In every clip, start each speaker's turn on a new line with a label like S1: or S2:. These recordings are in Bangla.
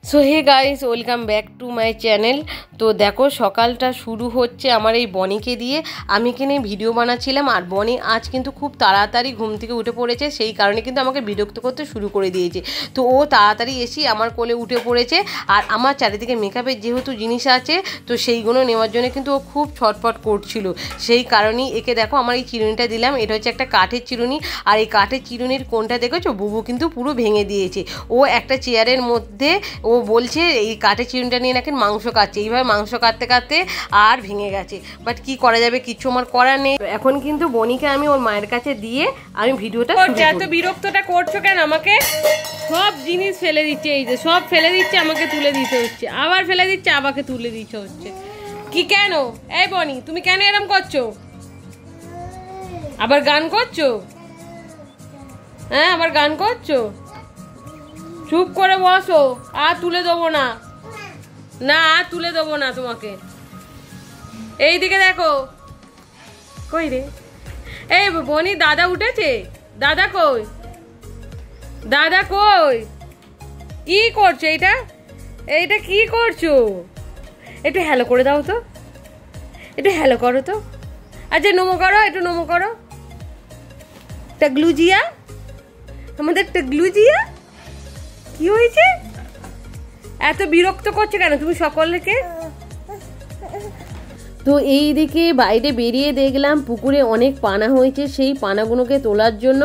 S1: So hey guys, welcome back to my channel. তো দেখো সকালটা শুরু হচ্ছে আমার এই বনিকে দিয়ে। আমি কিনে ভিডিও বানাচ্ছিলাম আর বনি আজ কিন্তু খুব তাড়াতাড়ি ঘুম থেকে উঠে পড়েছে, সেই কারণে কিন্তু আমাকে বিরক্ত করতে শুরু করে দিয়েছে। তো ও তাড়াতাড়ি এসে আমার কোলে উঠে পড়েছে আর আমার চারিদিকে মেকআপের যেহেতু জিনিস আছে তো সেইগুলো নেওয়ার জন্য কিন্তু ও খুব ছটফট করছিল। সেই কারণেই একে দেখো আমার এই চিরুনিটা দিলাম। এটা হচ্ছে একটা কাঠের চিরুনি আর এই কাঠের চিরুনির কোনটা দেখেছো, বুবু কিন্তু পুরো ভেঙে দিয়েছে। ও একটা চেয়ারের মধ্যে ও বলছে এই কাঠের চিরুনিটা নিয়ে নাকি মাংস কাটছে, এইভাবে মাংস কাটতে কাটতে আর ভেঙে গেছে। বাট কি করা যাবে, কিচ্ছু আমার করার নেই। এখন কিন্তু বনিকে আমি ওর মায়ের কাছে দিয়ে আমি ভিডিওটা শুরু করব। এত বিরক্তটা করছো কেন আমাকে? সব জিনিস ফেলে দিচ্ছে, এই যে সব ফেলে দিচ্ছে, আমাকে তুলে দিতে হচ্ছে, আবার ফেলে দিচ্ছে, আমাকে তুলে দিতে হচ্ছে। কি কেন? এই বনি, তুমি কেন এরকম করছো? আবার গান করছো? হ্যাঁ, আবার গান করছো? চুপ করে বসো, আর তুলে দেবো না, না আর তুলে দেবো না তোমাকে। এইদিকে দেখো। কই রে? এই বনি, দাদা উঠেছে? দাদা কই? দাদা কই? কি করছো এইটা? এইটা কি করছো? একটু হ্যালো করে দাও তো, একটু হ্যালো করো তো। আচ্ছা নমো করো, একটু নমো করো। টাগলুজিয়া, আমাদের টাগলুজিয়া কি হয়েছে? এত বিরক্ত করছে কেন তুমি সকলকে? তো এই দিকে বাইরে বেরিয়ে দেখলাম পুকুরে অনেক পানা হয়েছে। সেই পানাগুলোকে তোলার জন্য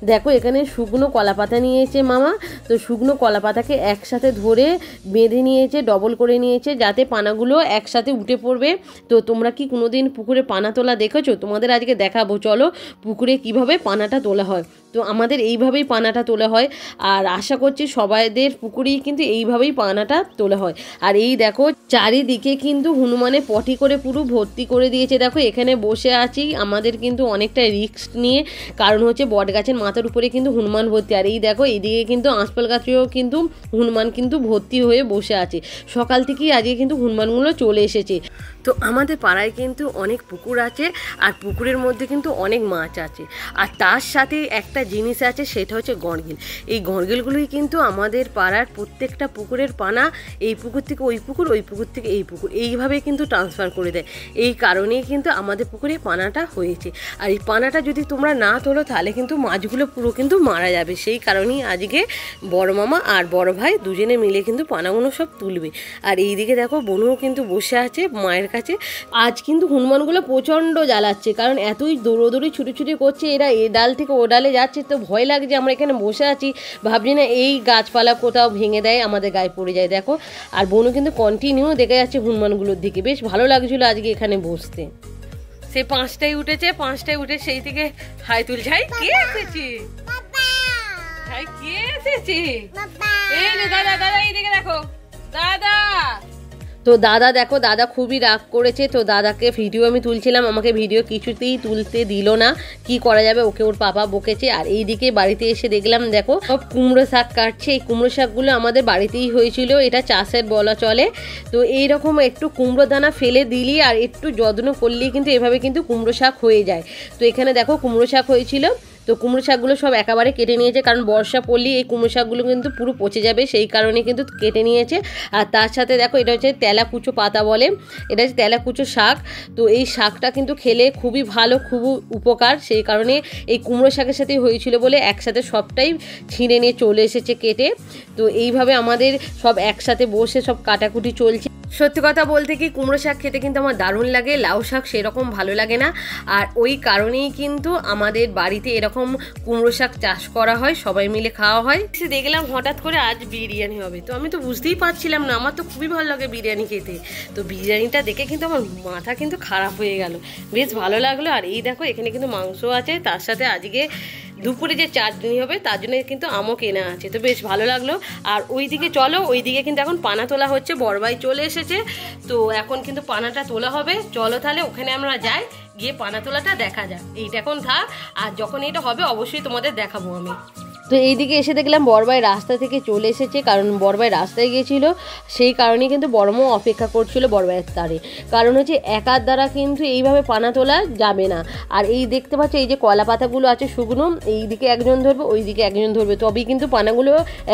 S1: দেখো এখানে শুকনো কলা পাতা নিয়েছে মামা। তো শুকনো কলা পাতাকে একসাথে ধরে বেঁধে নিয়েছে, ডবল করে নিয়েছে, যাতে পানাগুলো একসাথে উঠে পড়বে। তো তোমরা কি কোনোদিন পুকুরে পানা তোলা দেখেছো? তোমাদের আজকে দেখাবো, চলো পুকুরে কিভাবে পানাটা তোলা হয়। তো আমাদের এইভাবেই পানাটা তোলা হয় আর আশা করছি সবাইদের পুকুরেই কিন্তু এইভাবেই পানাটা তোলা হয়। আর এই দেখো চারিদিকে কিন্তু হনুমানে পটি করে পুরো ভর্তি করে দিয়েছে। দেখো এখানে বসে আছি আমাদের কিন্তু অনেকটা রিস্ক নিয়ে, কারণ হচ্ছে বট গাছের মাথার উপরে কিন্তু হনুমান ভর্তি। আর এই দেখো এইদিকে কিন্তু আঁশপাল গাছেও কিন্তু হনুমান কিন্তু ভর্তি হয়ে বসে আছে। সকাল থেকেই আজকে কিন্তু হনুমানগুলো চলে এসেছে। তো আমাদের পাড়ায় কিন্তু অনেক পুকুর আছে আর পুকুরের মধ্যে কিন্তু অনেক মাছ আছে। আর তার সাথে একটা জিনিস আছে, সেটা হচ্ছে গড়গিল। এই গড়গিলগুলোই কিন্তু আমাদের পাড়ার প্রত্যেকটা পুকুরের পানা এই পুকুর থেকে ওই পুকুর, ওই পুকুর থেকে এই পুকুর, এইভাবে কিন্তু ট্রান্সফার করে দেয়। এই কারণেই কিন্তু আমাদের পুকুরে পানাটা হয়েছে। আর এই পানাটা যদি তোমরা না তোলো তাহলে কিন্তু মাছগুলো পুরো কিন্তু মারা যাবে। সেই কারণেই আজকে বড় মামা আর বড় ভাই দুজনে মিলে কিন্তু পানাগুলো সব তুলবে। আর এইদিকে দেখো বনুও কিন্তু বসে আছে মায়ের কাছে। আজ কিন্তু হনুমানগুলো প্রচণ্ড জ্বালাচ্ছে, কারণ এতই দৌড়োদৌড়ি ছুটি করছে, এরা এ ডাল থেকে ও ডালে যাচ্ছে। তো ভয় লাগছে, আমরা এখানে বসে আছি, ভাবছি না এই গাছপালা কোথাও ভেঙে দেয়, আমাদের গায়ে পড়ে যায়। দেখো আর বনু কিন্তু কন্টিনিউ দেখে যাচ্ছে হনুমানগুলোর দিকে। বেশ ভালো লাগছিল আজকে এখানে বসতে। সে 5টায় উঠেছে, 5টায় উঠে সেই থেকে হাই তুলছে। হাই কে এসেছে? হাই কে এসেছে? এই যে দাদা, দাদা এইদিকে দেখো, দাদা। তো দাদা দেখো, দাদা খুবই রাগ করেছে। তো দাদাকে ভিডিও আমি তুলছিলাম, আমাকে ভিডিও কিছুতেই তুলতে দিল না। কি করা যাবে, ওকে ওর পাপা বকেছে। আর এইদিকে বাড়িতে এসে দেখলাম দেখো সব কুমড়ো শাক কাটছে। এই কুমড়ো শাকগুলো আমাদের বাড়িতেই হয়েছিল, এটা চাষের বলা চলে। তো এইরকম একটু কুমড়ো দানা ফেলে দিলি আর একটু যত্ন করলেই কিন্তু এভাবে কিন্তু কুমড়ো শাক হয়ে যায়। তো এখানে দেখো কুমড়ো শাক হয়েছিল। তো কুমড়ো শাকগুলো সব একেবারে কেটে নিয়েছে, কারণ বর্ষা পড়লেই এই কুমড়ো শাকগুলো কিন্তু পুরো পচে যাবে, সেই কারণে কিন্তু কেটে নিয়েছে। আর তার সাথে দেখো এটা হচ্ছে তেলাকুচো পাতা বলে, এটা হচ্ছে তেলাকুচো শাক। তো এই শাকটা কিন্তু খেলে খুবই ভালো, খুব উপকার। সেই কারণে এই কুমড়ো শাকের সাথেই হয়েছিল বলে একসাথে সবটাই ছিঁড়ে নিয়ে চলে এসেছে কেটে। তো এইভাবে আমাদের সব একসাথে বসে সব কাটাকুটি চলছে। সত্যি কথা বলতে কি, কুমড়ো শাক খেতে কিন্তু আমার দারুণ লাগে, লাউ শাক সেরকম ভালো লাগে না। আর ওই কারণেই কিন্তু আমাদের বাড়িতে এরকম কুমড়ো শাক চাষ করা হয়, সবাই মিলে খাওয়া হয়। দেখলাম হঠাৎ করে আজ বিরিয়ানি হবে, তো আমি তো বুঝতেই পারছিলাম না। আমার তো খুবই ভালো লাগে বিরিয়ানি খেতে। তো বিরিয়ানিটা দেখে কিন্তু আমার মাথা কিন্তু খারাপ হয়ে গেল, বেশ ভালো লাগলো। আর এই দেখো এখানে কিন্তু মাংস আছে, তার সাথে আজকে দুপুরে যে চাটনি হবে তার জন্য কিন্তু আমও কেনা আছে। তো বেশ ভালো লাগলো। আর ওইদিকে চলো, ওইদিকে কিন্তু এখন পানা তোলা হচ্ছে, বড়ভাই চলে এসেছে। তো এখন কিন্তু পানাটা তোলা হবে, চলো তাহলে ওখানে আমরা যাই, গিয়ে পানা তোলাটা দেখা যাক। এইটা এখন থাক, আর যখন এটা হবে অবশ্যই তোমাদের দেখাবো আমি। তো এইদিকে এসে দেখলাম বড়ভাই রাস্তা থেকে চলে এসেছে, কারণ বড়ভাই রাস্তায় গিয়েছিল, সেই কারণেই কিন্তু বড়মাও অপেক্ষা করছিল বড়ভাইয়ের তারে। কারণ হচ্ছে একার দ্বারা কিন্তু এইভাবে পানা তোলা যাবে না। আর এই দেখতে পাচ্ছ এই যে কলা পাতাগুলো আছে শুকনো, এইদিকে একজন ধরবে ওইদিকে একজন ধরবে, তবেই কিন্তু পানাগুলো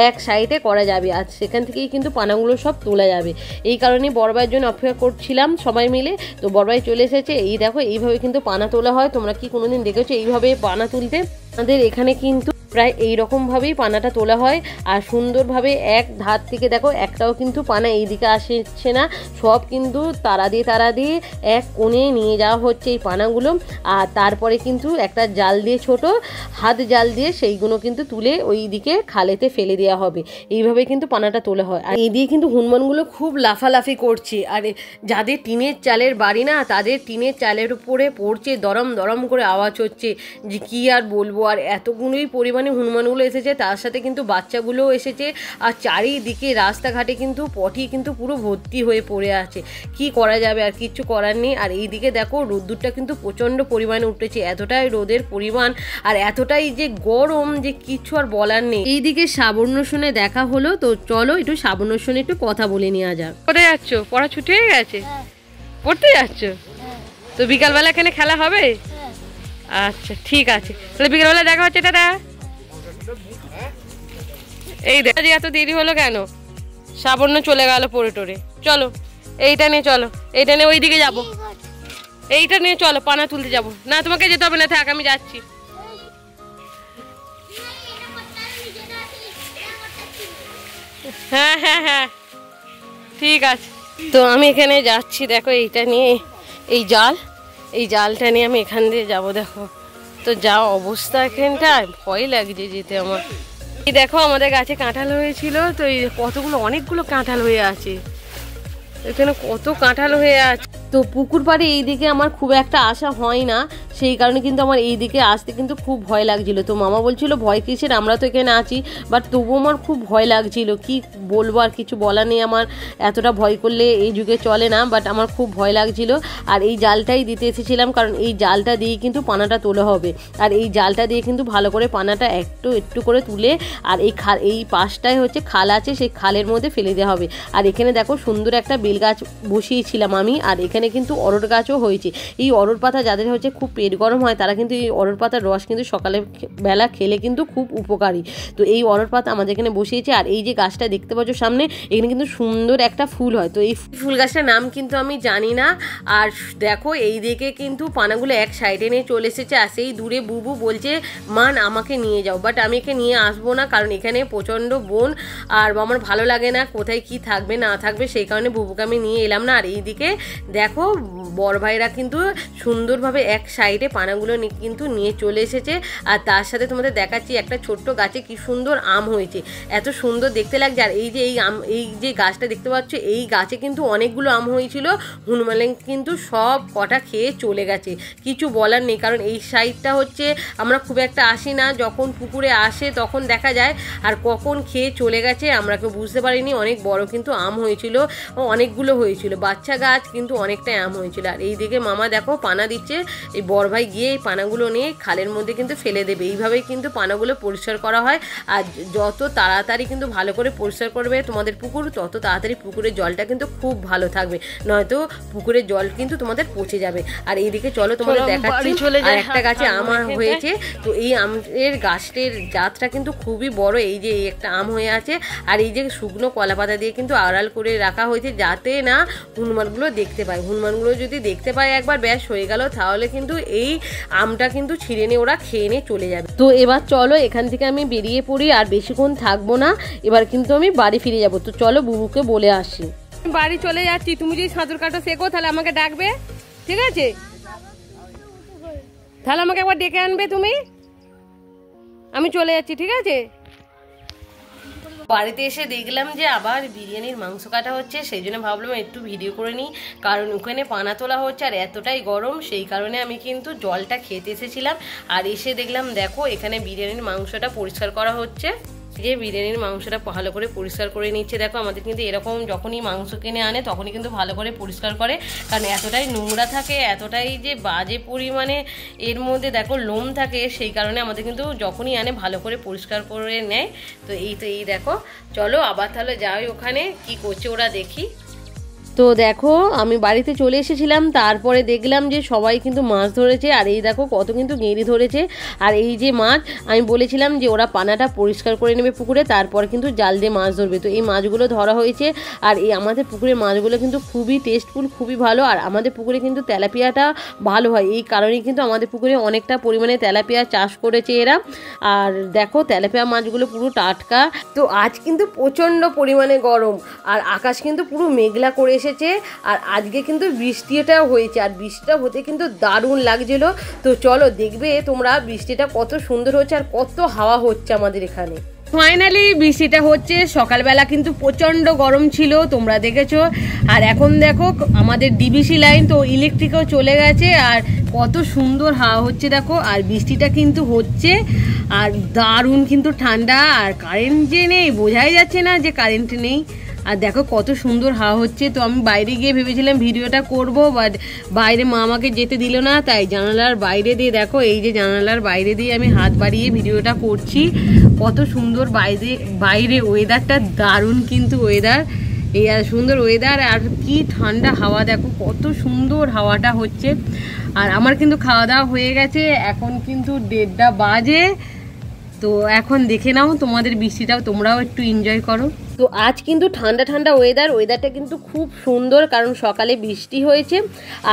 S1: এক সাইডে করা যাবে, আর সেখান থেকেই কিন্তু পানাগুলো সব তোলা যাবে। এই কারণেই বড়ভাইয়ের জন্য অপেক্ষা করছিলাম সবাই মিলে। তো বড়ভাই চলে এসেছে। এই দেখো এইভাবে কিন্তু পানা তোলা হয়। তোমরা কি কোনোদিন দেখেছো এইভাবে পানা তুলতে? আমাদের এখানে কিন্তু প্রায় এই রকমভাবেই পানাটা তোলা হয়, আর সুন্দরভাবে এক ধার থেকে দেখো একটাও কিন্তু পানা এইদিকে আসছে না, সব কিন্তু তারা দিয়ে এক কোণে নিয়ে যাওয়া হচ্ছে এই পানাগুলো। আর তারপরে কিন্তু একটা জাল দিয়ে, ছোট হাত জাল দিয়ে সেইগুলো কিন্তু তুলে ওই দিকে খালেতে ফেলে দেওয়া হবে। এইভাবে কিন্তু পানাটা তোলা হয়। আর এই দিয়ে কিন্তু হনুমানগুলো খুব লাফালাফি করছে, আর যাদের টিনের চালের বাড়ি না, তাদের টিনের চালের উপরে পড়ছে, দরম দরম করে আওয়াজ হচ্ছে, যে কি আর বলবো। আর এতগুলোই পরিমাণে হনুমানগুলো এসেছে, তার সাথে কিন্তু বাচ্চাগুলোও এসেছে, আর চারিদিকে রাস্তাঘাটে কিন্তু পটি কিন্তু পুরো ভর্তি হয়ে পড়ে আছে। কি করা যাবে, আর কিচ্ছু করার নেই। আর এই দিকে দেখো রোদ্দুরটা কিন্তু প্রচণ্ড পরিমাণে উঠেছে, এতটাই রোদের পরিমাণ আর এতটাই যে গরম যে কিছু আর বলার নেই। এইদিকে সাবর্ণ শুনে দেখা হলো, তো চলো একটু সাবর্ণ শুনে একটু কথা বলে নেওয়া যাক। কোথায় যাচ্ছ? পড়া ছুটি হয়ে গেছে? পড়তে যাচ্ছ? তো বিকালবেলা এখানে খেলা হবে? আচ্ছা ঠিক আছে, তাহলে বিকালবেলা দেখা হচ্ছে। টাটা। এই দেখ এত দেরি হলো কেন? সাবর্ণ চলে গেল পড়ে টোরে। চলো এইটা নিয়ে, চলো এইটা নিয়ে ওই দিকে যাবো, এইটা নিয়ে চলো পানা তুলতে যাবো। না তোমাকে যেতে হবে না, থাক আমি যাচ্ছি। হ্যাঁ হ্যাঁ হ্যাঁ ঠিক আছে। তো আমি এখানে যাচ্ছি, দেখো এইটা নিয়ে, এই জালটা নিয়ে আমি এখান দিয়ে যাবো। দেখো তো যা অবস্থা এখানটায়, ভয় লাগছে যেতে আমার। এই দেখো আমাদের গাছে কাঁঠাল হয়েছিল, তো এই কতগুলো অনেকগুলো কাঁঠাল হয়ে আছে এখানে, কত কাঁঠাল হয়ে আছে। তো পুকুর পাড়ে এইদিকে আমার খুব একটা আসা হয় না, সেই কারণে কিন্তু আমার এই দিকে আসতে কিন্তু খুব ভয় লাগছিল। তো মামা বলছিল ভয় কিসের, আমরা তো এখানে আছি, বাট তবুও আমার খুব ভয় লাগছিল। কি বলবো, আর কিছু বলা নেই আমার, এতটা ভয় করলে এই যুগে চলে না, বাট আমার খুব ভয় লাগছিল। আর এই জালটাই দিতে এসেছিলাম, কারণ এই জালটা দিয়ে কিন্তু পানাটা তোলা হবে, আর এই জালটা দিয়ে কিন্তু ভালো করে পানাটা একটু একটু করে তুলে, আর এই পাশটায় হচ্ছে খাল আছে, সেই খালের মধ্যে ফেলে দেওয়া হবে। আর এখানে দেখো সুন্দর একটা বেল গাছ বসিয়েছিলাম আমি, আর এখানে কিন্তু অরড় গাছও হয়েছে। এই অরড় পাতা যাদের হচ্ছে খুব পেট গরম হয়, তারা কিন্তু এই অরড় পাতার রস কিন্তু সকালে বেলা খেলে কিন্তু খুব উপকারী। তো এই অরড় পাতা আমাদের এখানে বসিয়েছে। আর এই যে গাছটা দেখতে পাচ্ছ সামনে, এখানে কিন্তু সুন্দর একটা ফুল হয়। তো এই ফুল গাছটার নাম কিন্তু আমি জানি না। আর দেখো এই দিকে কিন্তু পানাগুলো এক সাইডে নিয়ে চলে এসেছে, আর সেই দূরে বুবু বলছে মান আমাকে নিয়ে যাও, বাট আমি একে নিয়ে আসবো না, কারণ এখানে প্রচণ্ড বন, আর আমার ভালো লাগে না কোথায় কি থাকবে না থাকবে, সেই কারণে বুবুকে আমি নিয়ে এলাম না। আর এইদিকে দেখো বড় ভাইরা কিন্তু সুন্দরভাবে এক সাইডে পানাগুলো কিন্তু নিয়ে চলে এসেছে। আর তার সাথে তোমাদের দেখাচ্ছি একটা ছোট্ট গাছে কি সুন্দর আম হয়েছে, এত সুন্দর দেখতে লাগছে। আর এই যে এই যে গাছটা দেখতে পাচ্ছ, এই গাছে কিন্তু অনেকগুলো আম হয়েছিল, হনুমান কিন্তু সব কটা খেয়ে চলে গেছে, কিছু বলার নেই। কারণ এই সাইডটা হচ্ছে আমরা খুব একটা আসি না, যখন পুকুরে আসে তখন দেখা যায়, আর কখন খেয়ে চলে গেছে আমরা কেউ বুঝতে পারিনি। অনেক বড় কিন্তু আম হয়েছিল, অনেকগুলো হয়েছিল, বাচ্চা গাছ কিন্তু অনেকটাই আম হয়েছিল। আর এইদিকে মামা দেখো পানা দিচ্ছে, এই বড় ভাই গিয়ে এই পানাগুলো নিয়ে খালের মধ্যে কিন্তু ফেলে দেবে। এইভাবেই কিন্তু পানাগুলো পরিষ্কার করা হয়। আর যত তাড়াতাড়ি কিন্তু ভালো করে পরিষ্কার করবে তোমাদের পুকুর, তত তাড়াতাড়ি পুকুরের জলটা কিন্তু খুব ভালো থাকবে, নয়তো পুকুরের জল কিন্তু তোমাদের পচে যাবে। আর এইদিকে চলো তোমাদের দেখাচ্ছি, আর একটা গাছে আম হয়েছে। তো এই আমের গাছটির জাতটা কিন্তু খুবই বড়, এই যে একটা আম হয়ে আছে, আর এই যে শুকনো কলা পাতা দিয়ে কিন্তু আড়াল করে রাখা হয়েছে, যাতে না হনুমানগুলো দেখতে পায়। হনুমানগুলো যদি দেখতে পায় একবার, ব্যাস হয়ে গেল, তাহলে কিন্তু এই আমটা কিন্তু ছিঁড়ে নিয়ে ওরা খেয়ে নিয়ে চলে যাবে। তো এবার চলো এখান থেকে আমি বেরিয়ে পড়ি, আর বেশিক্ষণ থাকবো না, এবার কিন্তু আমি বাড়ি ফিরে যাব। তো চলো বুবুকে বলে আসি। বাড়ি চলে যাচ্ছি, তুমি যদি সাঁতার কাটা শেখো তাহলে আমাকে ডাকবে, ঠিক আছে? তাহলে আমাকে একবার ডেকে আনবে তুমি, আমি চলে যাচ্ছি, ঠিক আছে? বাড়িতে এসে দেখলাম যে আবার বিরিয়ানির মাংস কাটা হচ্ছে, সেই জন্য ভাবলাম একটু ভিডিও করে নিই, কারণ ওখানে পানা তোলা হচ্ছে আর এতটাই গরম, সেই কারণে আমি কিন্তু জলটা খেতে এসেছিলাম। আর এসে দেখলাম দেখো এখানে বিরিয়ানির মাংসটা পরিষ্কার করা হচ্ছে। যে বিরিয়ানির মাংসটা ভালো করে পরিষ্কার করে নিচ্ছে। দেখো আমাদের কিন্তু এরকম যখনই মাংস কিনে আনে তখনই কিন্তু ভালো করে পরিষ্কার করে, কারণ এতটাই নোংরা থাকে, এতটাই যে বাজে পরিমাণে এর মধ্যে দেখো লোম থাকে, সেই কারণে আমাদের কিন্তু যখনই আনে ভালো করে পরিষ্কার করে নেয়। তো এই দেখো, চলো আবার তাহলে যাই ওখানে কি করছে ওরা দেখি। তো দেখো আমি বাড়িতে চলে এসেছিলাম, তারপরে দেখলাম যে সবাই কিন্তু মাছ ধরেছে, আর এই দেখো কত কিন্তু গেঁড়ি ধরেছে। আর এই যে মাছ আমি বলেছিলাম যে ওরা পানাটা পরিষ্কার করে নেবে পুকুরে, তারপর কিন্তু জাল দিয়ে মাছ ধরবে। তো এই মাছগুলো ধরা হয়েছে, আর এই আমাদের পুকুরের মাছগুলো কিন্তু খুবই টেস্টফুল, খুবই ভালো। আর আমাদের পুকুরে কিন্তু তেলাপিয়াটা ভালো হয়, এই কারণেই কিন্তু আমাদের পুকুরে অনেকটা পরিমাণে তেলাপিয়া চাষ করেছে এরা। আর দেখো তেলাপিয়া মাছগুলো পুরো টাটকা। তো আজ কিন্তু প্রচণ্ড পরিমাণে গরম, আর আকাশ কিন্তু পুরো মেঘলা করে এসেছে, আর আজকে কিন্তু বৃষ্টিটাও হয়েছে, আর বৃষ্টিটা হতে কিন্তু দারুণ লাগছিল। তো চলো দেখবে তোমরা বৃষ্টিটা কত সুন্দর হচ্ছে আর কত হাওয়া হচ্ছে আমাদের এখানে। ফাইনালি বৃষ্টিটা হচ্ছে, সকালবেলা কিন্তু প্রচণ্ড গরম ছিল তোমরা দেখেছো। আর এখন দেখো আমাদের ডিবিসি লাইন তো ইলেকট্রিকও চলে গেছে, আর কত সুন্দর হাওয়া হচ্ছে দেখো। আর বৃষ্টিটা কিন্তু হচ্ছে, আর দারুণ কিন্তু ঠান্ডা, আর কারেন্ট যে নেই বোঝাই যাচ্ছে না যে কারেন্ট নেই। আর দেখো কত সুন্দর হাওয়া হচ্ছে। তো আমি বাইরে গিয়ে ভেবেছিলাম ভিডিওটা করব, বাট বাইরে মা আমাকে যেতে দিল না, তাই জানালার বাইরে দিয়ে দেখো, এই যে জানালার বাইরে দিয়ে আমি হাত বাড়িয়ে ভিডিওটা করছি। কত সুন্দর বাইরে ওয়েদারটা, দারুণ কিন্তু ওয়েদার, এই আর সুন্দর ওয়েদার, আর কি ঠান্ডা হাওয়া দেখো, কত সুন্দর হাওয়াটা হচ্ছে। আর আমার কিন্তু খাওয়া দাওয়া হয়ে গেছে, এখন কিন্তু 1:30 বাজে। তো এখন দেখে নাও তোমাদের বৃষ্টিটাও, তোমরাও একটু এনজয় করো। তো আজ কিন্তু ঠান্ডা ঠান্ডা ওয়েদারটা কিন্তু খুব সুন্দর, কারণ সকালে বৃষ্টি হয়েছে।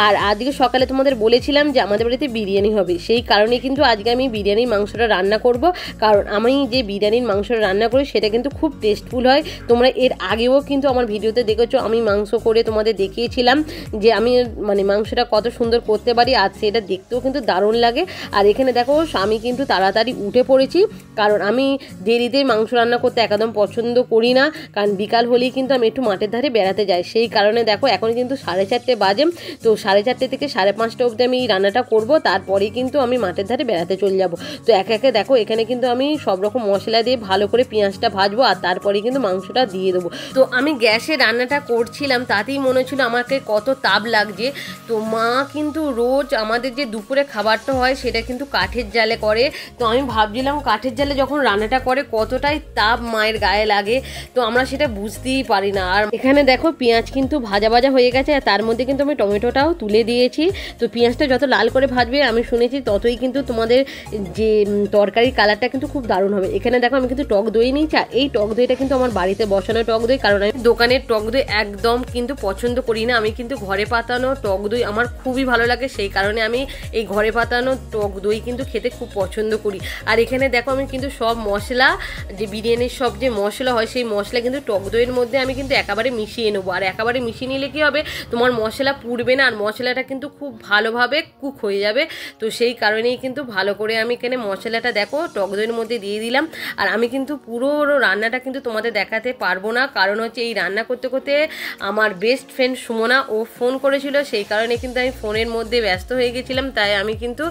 S1: আর আজকে সকালে তোমাদের বলেছিলাম যে আমাদের বাড়িতে বিরিয়ানি হবে, সেই কারণে কিন্তু আজকে আমি বিরিয়ানির মাংসটা রান্না করব। কারণ আমি যে বিরিয়ানির মাংসটা রান্না করি সেটা কিন্তু খুব টেস্টফুল হয়। তোমরা এর আগেও কিন্তু আমার ভিডিওতে দেখেছো, আমি মাংস করে তোমাদের দেখিয়েছিলাম যে আমি মানে মাংসটা কত সুন্দর করতে পারি, আর সেটা দেখতেও কিন্তু দারুণ লাগে। আর এখানে দেখো আমি কিন্তু তাড়াতাড়ি উঠে পড়েছি, কারণ আমি দেরিতে মাংস রান্না করতে একদম পছন্দ করি না, কারণ বিকাল হলেই কিন্তু আমি একটু মাঠের ধারে বেড়াতে যাই। সেই কারণে দেখো এখন কিন্তু 4:30 বাজে, তো 4:30 থেকে 5:30 অবধি আমি রান্নাটা করব, তারপরেই কিন্তু আমি মাঠের ধারে বেড়াতে চলে যাব। তো একে দেখো এখানে কিন্তু আমি সব রকম মশলা দিয়ে ভালো করে পেঁয়াজটা ভাজবো, আর তারপরেই কিন্তু মাংসটা দিয়ে দেবো। তো আমি গ্যাসে রান্নাটা করছিলাম, তাতেই মনে হচ্ছিল আমাকে কত তাপ লাগছে। তো মা কিন্তু রোজ আমাদের যে দুপুরে খাবারটা হয় সেটা কিন্তু কাঠের জালে করে। তো আমি ভাবছিলাম কাঠের জালে যখন রান্নাটা করে কতটাই তাপ মায়ের গায়ে লাগে, তো আমরা সেটা বুঝতেই পারি না। আর এখানে দেখো পেঁয়াজ কিন্তু ভাজা হয়ে গেছে, আর তার মধ্যে কিন্তু আমি টমেটোটাও তুলে দিয়েছি। তো পেঁয়াজটা যত লাল করে ভাজবে আমি শুনেছি ততই কিন্তু তোমাদের যে তরকারির কালারটা কিন্তু খুব দারুণ হবে। এখানে দেখো আমি কিন্তু টক দই নিয়েছি, আর এই টক দইটা কিন্তু আমার বাড়িতে বসানো টক দই, কারণ আমি দোকানের টক দই একদম কিন্তু পছন্দ করি না। আমি কিন্তু ঘরে পাতানো টক দই আমার খুবই ভালো লাগে, সেই কারণে আমি এই ঘরে পাতানো টক দই কিন্তু খেতে খুব পছন্দ করি। আর এখানে দেখো আমি কিন্তু সব মশলা, যে বিরিয়ানির সব যে মশলা হয় সেই মশলা কিন্তু টক দইয়ের মধ্যে আমি কিন্তু একেবারে মিশিয়ে নেবো। আর একেবারে মিশিয়ে নিলে কি হবে, তোমার মশলা পুড়বে না, আর মশলাটা কিন্তু খুব ভালোভাবে কুক হয়ে যাবে। তো সেই কারণেই কিন্তু ভালো করে আমি এখানে মশলাটা দেখো টক দইয়ের মধ্যে দিয়ে দিলাম। আর আমি কিন্তু পুরো রান্নাটা কিন্তু তোমাদের দেখাতে পারবো না, কারণ হচ্ছে এই রান্না করতে করতে আমার বেস্ট ফ্রেন্ড সুমনা ও ফোন করেছিল, সেই কারণে কিন্তু আমি ফোনের মধ্যে ব্যস্ত হয়ে গেছিলাম। তাই আমি কিন্তু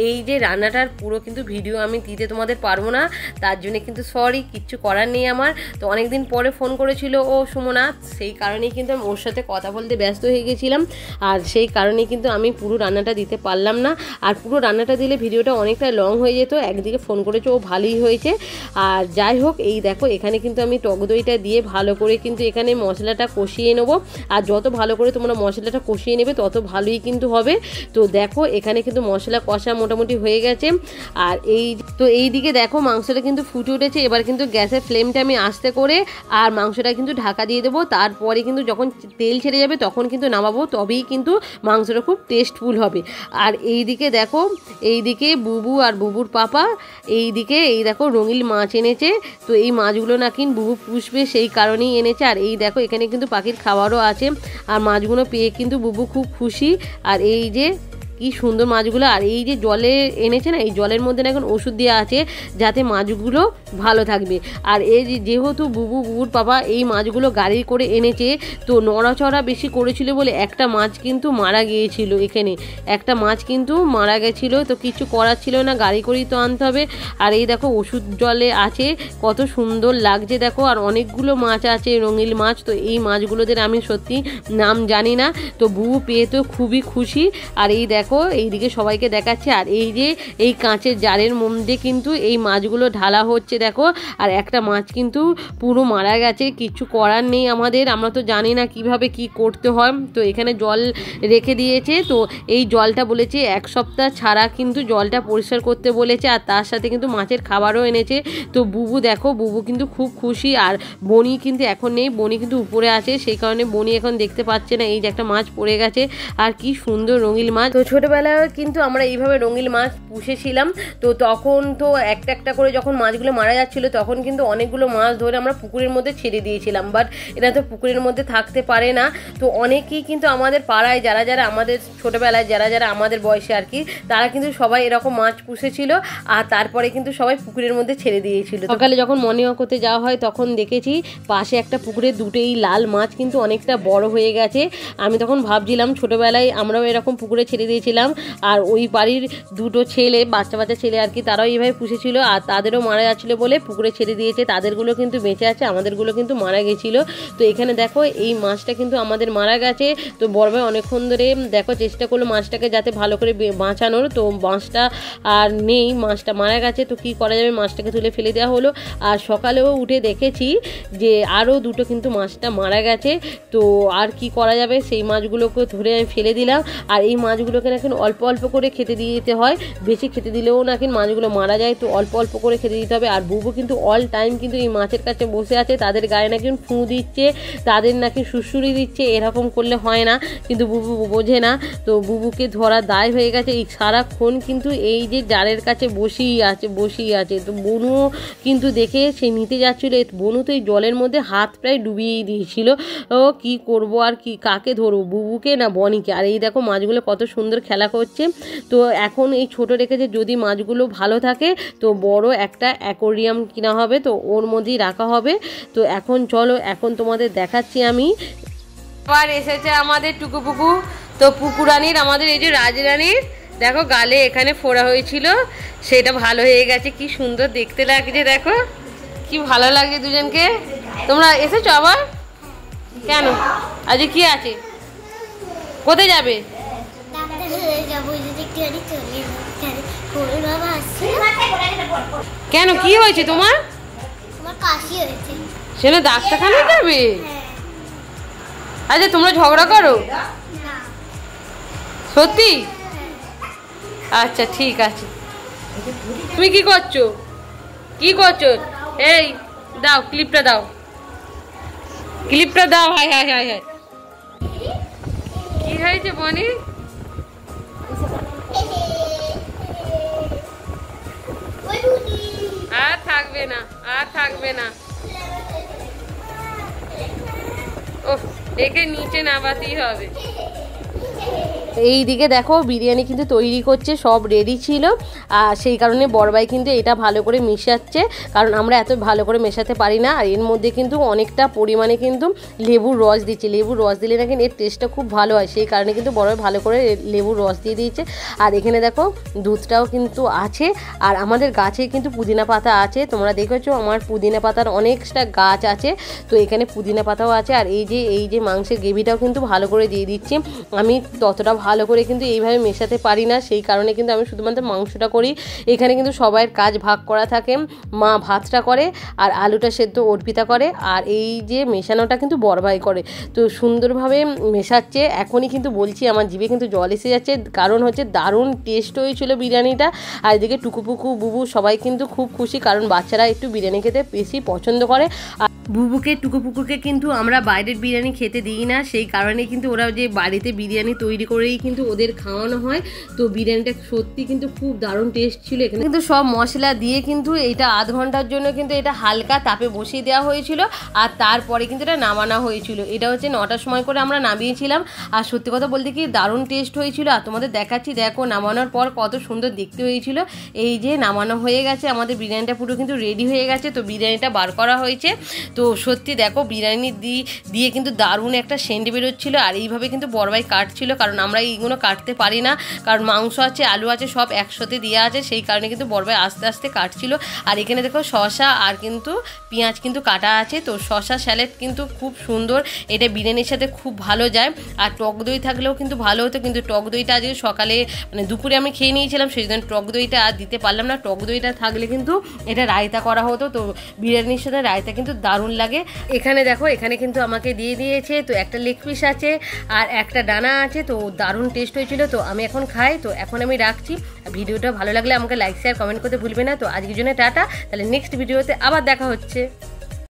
S1: এই যে রান্নাটার পুরো কিন্তু ভিডিও আমি দিতে তোমাদের পারবো না, তার জন্য কিন্তু সরি, কিচ্ছু করার নেই আমার। তো অনেকদিন পরে ফোন করেছিল ও সুমনা, সেই কারণেই কিন্তু আমি ওর সাথে কথা বলতে ব্যস্ত হয়ে গেছিলাম, আর সেই কারণেই কিন্তু আমি পুরো রান্নাটা দিতে পারলাম না। আর পুরো রান্নাটা দিলে ভিডিওটা অনেকটা লং হয়ে যেত। একদিকে ফোন করেছে, ও ভালোই হয়েছে। আর যাই হোক, এই দেখো এখানে কিন্তু আমি টক দইটা দিয়ে ভালো করে কিন্তু এখানে মশলাটা কষিয়ে নেবো। আর যত ভালো করে তোমরা মশলাটা কষিয়ে নেবে তত ভালোই কিন্তু হবে। তো দেখো এখানে কিন্তু মশলা কষা মোটামুটি হয়ে গেছে। আর এই দিকে দেখো মাংসটা কিন্তু ফুটে উঠেছে। এবার কিন্তু গ্যাসের ফ্লেমটা আমি আস্তে করে আর মাংসটা কিন্তু ঢাকা দিয়ে দেবো। তারপরে কিন্তু যখন তেল ছেড়ে যাবে তখন কিন্তু নামাবো, তবেই কিন্তু মাংসটা খুব টেস্টফুল হবে। আর এইদিকে দেখো, এইদিকে বুবু আর বুবুর পাপা এইদিকে এই দেখো রঙিন মাছ এনেছে। তো এই মাছগুলো নাকি বুবু পুষবে, সেই কারণেই এনেছে। আর এই দেখো এখানে কিন্তু পাখির খাবারও আছে, আর মাছগুলো পেয়ে কিন্তু বুবু খুব খুশি। আর এই যে কি সুন্দর মাছগুলো। আর এই যে জলে এনেছে না, এই জলের মধ্যে না এখন ওষুধ দেওয়া আছে যাতে মাছগুলো ভালো থাকবে। আর এই যেহেতু বুবুর বাবা এই মাছগুলো গাড়ি করে এনেছে, তো নড়াচড়া বেশি করেছিল বলে একটা মাছ কিন্তু মারা গিয়েছিল। এখানে একটা মাছ কিন্তু মারা গেছিলো, তো কিছু করার ছিল না, গাড়ি করেই তো আনতে হবে। আর এই দেখো ওষুধ জলে আছে, কত সুন্দর লাগছে দেখো। আর অনেকগুলো মাছ আছে, রঙিন মাছ। তো এই মাছগুলোদের আমি সত্যি নাম জানি না। তো বুবু পেয়ে তো খুবই খুশি। আর এই দেখো এইদিকে সবাইকে দেখাচ্ছে। আর এই যে এই কাঁচের জারের মধ্যে কিন্তু এই মাছগুলো ঢালা হচ্ছে দেখো। আর একটা মাছ কিন্তু পুরো মারা গেছে, কিছু করার নেই আমাদের, আমরা তো জানি না কিভাবে কি করতে হয়। তো এখানে জল রেখে দিয়েছে, তো এই জলটা বলেছে 1 সপ্তাহ ছাড়া কিন্তু জলটা পরিষ্কার করতে বলেছে। আর তার সাথে কিন্তু মাছের খাবারও এনেছে। তো বুবু দেখো, বুবু কিন্তু খুব খুশি। আর বনি কিন্তু এখন নেই, বনি কিন্তু উপরে আছে, সেই কারণে বনি এখন দেখতে পাচ্ছে না। এই যে একটা মাছ পড়ে গেছে, আর কি সুন্দর রঙিন মাছ। তো ছোটোবেলায় কিন্তু আমরা এইভাবে রঙিন মাছ পুষেছিলাম। তো তখন তো একটা একটা করে যখন মাছগুলো মারা যাচ্ছিলো, তখন কিন্তু অনেকগুলো মাছ ধরে আমরা পুকুরের মধ্যে ছেড়ে দিয়েছিলাম। বাট এরা তো পুকুরের মধ্যে থাকতে পারে না। তো অনেকেই কিন্তু আমাদের পাড়ায় যারা যারা আমাদের ছোটোবেলায় যারা যারা আমাদের বয়সে আর কি, তারা কিন্তু সবাই এরকম মাছ পুষেছিল। আর তারপরে কিন্তু সবাই পুকুরের মধ্যে ছেড়ে দিয়েছিল। সকালে যখন মর্নিং ওয়াক করতে যাওয়া হয়, তখন দেখেছি পাশে একটা পুকুরে দুটোই লাল মাছ কিন্তু অনেকটা বড় হয়ে গেছে। আমি তখন ভাবছিলাম ছোটোবেলায় আমরাও এরকম পুকুরে ছেড়ে দিয়েছিলাম। আর ওই বাড়ির দুটো ছেলে, বাচ্চা বাচ্চা ছেলে আর কি, তারাও এইভাবে পুষেছিল। আর তাদেরও মারা যাচ্ছিলো বলে পুকুরে ছেড়ে দিয়েছে। তাদেরগুলো কিন্তু বেঁচে আছে, আমাদেরগুলো কিন্তু মারা গেছিলো। তো এখানে দেখো এই মাছটা কিন্তু আমাদের মারা গেছে। তো বড় ভাই অনেকক্ষণ ধরে দেখো চেষ্টা করলো মাছটাকে যাতে ভালো করে বাঁচানোর। তো মাছটা আর নেই, মাছটা মারা গেছে। তো কী করা যাবে, মাছটাকে তুলে ফেলে দেওয়া হলো। আর সকালেও উঠে দেখেছি যে আরও দুটো কিন্তু মাছটা মারা গেছে। তো আর কি করা যাবে, সেই মাছগুলোকে ধরে আমি ফেলে দিলাম। আর এই মাছগুলোকে নাকি অল্প অল্প করে খেতে দিয়ে দিতে হয়, বেশি খেতে দিলেও নাকি মাছগুলো মারা যায়। তো অল্প অল্প করে খেতে দিতে হবে। আর বুবু কিন্তু অল টাইম কিন্তু এই মাছের কাছে বসে আছে, তাদের গায়ে নাকি ফু দিচ্ছে, তাদের নাকি সুড়সুড়ি দিচ্ছে। এরকম করলে হয় না, কিন্তু বুবু বোঝে না। তো বুবুকে ধরা দায় হয়ে গেছে। এই সারাক্ষণ কিন্তু এই যে জালের কাছে বসেই আছে। তো বনুও কিন্তু দেখে সে নিতে যাচ্ছিলো। বনু তো এই জলের মধ্যে হাত প্রায় ডুবিয়েই দিয়েছিল। ও কি করব, আর কি কাকে ধরবো, বুবুকে না বনিকে। আর এই দেখো মাছগুলো কত সুন্দর খেলা করছে। তো এখন এই ছোট রেখেছে, যদি মাছগুলো ভালো থাকে তো বড় একটা অ্যাকোরিয়াম কিনা হবে, তো ওর মধ্যেই রাখা হবে। তো এখন চলো, এখন তোমাদের দেখাচ্ছি আমি। আবার এসেছে আমাদের টুকুপুকু। তো পুকুরানির আমাদের এই যে রাজরানীর দেখো গালে এখানে ফোড়া হয়েছিল, সেটা ভালো হয়ে গেছে। কি সুন্দর দেখতে লাগছে দেখো, কি ভালো লাগছে দুজনকে। তোমরা এসেছো আবার? কেন আজকে কি আছে, কোথায় যাবে? কেন কি হয়েছে তোমার? সেটা ডাক্তারখানায় যাবে? আচ্ছা তোমরা ঝগড়া করো সত্যি? আচ্ছা ঠিক আছে। তুমি কি করছো? এই দাও ক্লিপটা দাও। হাই হাই হাই হাই, কি হয়েছে বনি? আর থাকবে না। ওহ, একে নিচে নামাতেই হবে। এই দিকে দেখো বিরিয়ানি কিন্তু তৈরি করছে, সব রেডি ছিল। আর সেই কারণে বড়ভাই কিন্তু এটা ভালো করে মেশাচ্ছে, কারণ আমরা এত ভালো করে মেশাতে পারি না। আর এর মধ্যে কিন্তু অনেকটা পরিমাণে কিন্তু লেবুর রস দিচ্ছে। লেবুর রস দিলে নাকি এর টেস্টটা খুব ভালো হয়, সেই কারণে কিন্তু বড়ভাই ভালো করে লেবুর রস দিয়ে দিয়েছে। আর এখানে দেখো দুধটাও কিন্তু আছে। আর আমাদের গাছে কিন্তু পুদিনা পাতা আছে, তোমরা দেখেছো আমার পুদিনা পাতার অনেকটা গাছ আছে। তো এখানে পুদিনা পাতাও আছে। আর এই যে মাংসের গ্রেভিটাও কিন্তু ভালো করে দিয়ে দিচ্ছি। আমি ততটা ভালো করে কিন্তু এইভাবে মেশাতে পারি না, সেই কারণে কিন্তু আমি শুধুমাত্র মাংসটা করি। এখানে কিন্তু সবাইয়ের কাজ ভাগ করা থাকে, মা ভাতটা করে আর আলুটা সেদ্ধ অর্পিতা করে, আর এই যে মেশানোটা কিন্তু বড়ভাই করে। তো সুন্দরভাবে মেশাচ্ছে। এখনই কিন্তু বলছি আমার জিভে কিন্তু জল এসে যাচ্ছে, কারণ হচ্ছে দারুণ টেস্ট হয়েছিল বিরিয়ানিটা। আর এদিকে টুকুপুকু বুবু সবাই কিন্তু খুব খুশি, কারণ বাচ্চারা একটু বিরিয়ানি খেতে বেশি পছন্দ করে। আর বুবুকে টুকুপুকুকে কিন্তু আমরা বাইরের বিরিয়ানি খেতে দিই না, সেই কারণে কিন্তু ওরা যে বাড়িতে বিরিয়ানি তৈরি করেই করেই কিন্তু ওদের খাওয়ানো হয়। তো বিরিয়ানিটা সত্যি কিন্তু খুব দারুণ টেস্ট ছিল। এখানে কিন্তু সব মশলা দিয়ে কিন্তু এটা আধ ঘন্টার জন্য কিন্তু এটা হালকা তাপে বসিয়ে দেওয়া হয়েছিল, আর তারপরে কিন্তু এটা নামানো হয়েছিল। এটা হচ্ছে 9টার সময় করে আমরা নামিয়েছিলাম, আর সত্যি কথা বলতে কি দারুণ টেস্ট হয়েছিল। আর তোমাদের দেখাচ্ছি, দেখো নামানোর পর কত সুন্দর দেখতে হয়েছিল। এই যে নামানো হয়ে গেছে, আমাদের বিরিয়ানিটা পুরো কিন্তু রেডি হয়ে গেছে। তো বিরিয়ানিটা বার করা হয়েছে। তো সত্যি দেখো বিরিয়ানি দিয়ে কিন্তু দারুণ একটা সেন্ট বেরোচ্ছিলো। আর এইভাবে কিন্তু বড়ভাই কাটছিল, কারণ আমরা এইগুলো কাটতে পারি না, কারণ মাংস আছে, আলু আছে, সব একসাথে দেওয়া আছে, সেই কারণে কিন্তু বড়ভাই আস্তে আস্তে কাটছিল। আর এখানে দেখো শসা আর কিন্তু পেঁয়াজ কিন্তু কাটা আছে। তো শসা স্যালাড কিন্তু খুব সুন্দর, এটা বিরিয়ানির সাথে খুব ভালো যায়। আর টক দই থাকলেও কিন্তু ভালো হতো, কিন্তু টক দইটা আজকে সকালে মানে দুপুরে আমি খেয়ে নিয়েছিলাম, সেই জন্য টক দইটা আর দিতে পারলাম না। টক দইটা থাকলে কিন্তু এটা রায়তা করা হতো। তো বিরিয়ানির সাথে রায়তা কিন্তু দারুণ লাগে। এখানে দেখো, এখানে কিন্তু আমাকে দিয়ে দিয়েছে। তো একটা লেগ পিস আছে আর একটা ডানা আছে। তো দারুণ টেস্ট হয়েছিল। তো আমি এখন খাই। তো এখন আমি রাখছি। ভিডিওটা ভালো লাগলে আমাকে লাইক শেয়ার কমেন্ট করতে ভুলবে না। তো আজকের জন্য টাটা, তাহলে নেক্সট ভিডিওতে আবার দেখা হচ্ছে।